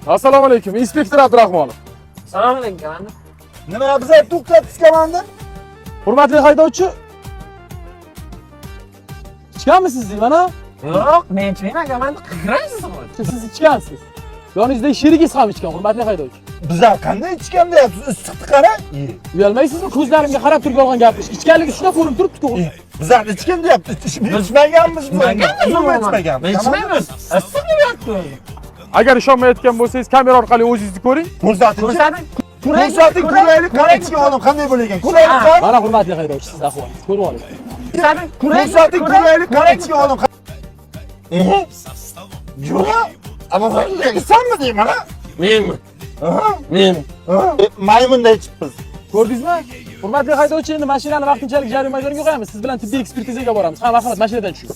Assalomu alaykum, inspektor Abdurahmonov. Salom alaykum. Nima biz to'xtatib komanda? Hurmatli haydovchi. Ichganmisiz mana? Yo'q, men ichmayman, komanda qiqraysizmi? Siz ichgansiz. Yoningizda sherigingiz ham ichgan, hurmatli haydovchi. Bizlar qanday ichgan deyapsiz? Issiqni qara. Uyalmaysizmi? Ko'zlarimga qarab turib yolg'on gapirish. Ichganligi shunday ko'rinib turibdi-ku. Bizlar ichgan deyapti. Ichmaganmiz bu. Ichmaganmiz. Men ichmayman. Issiq deyapti. Agar ishonmayotgan bo'lsangiz, kamera orqali o'zingizni ko'ring. Ko'rsating. Ko'rsating. Ko'raylik, qaraylik olim qanday bo'lagan. Ko'raylik. Mana hurmatli haydovchi, siz ahvolingizni ko'rib oling. Ko'rsating, ko'raylik, qaraylik olim. Yo'q. Ama senmi deyman ha? Menmi? Men. Maymunday chiqibmiz. Ko'rdingizmi? Hurmatli haydovchi, endi mashinani vaqtinchalik jarima maydoniga qo'yamiz. Siz bilan tibbiy ekspertizaga boramiz. Ha, marhamat, mashinadan tushing.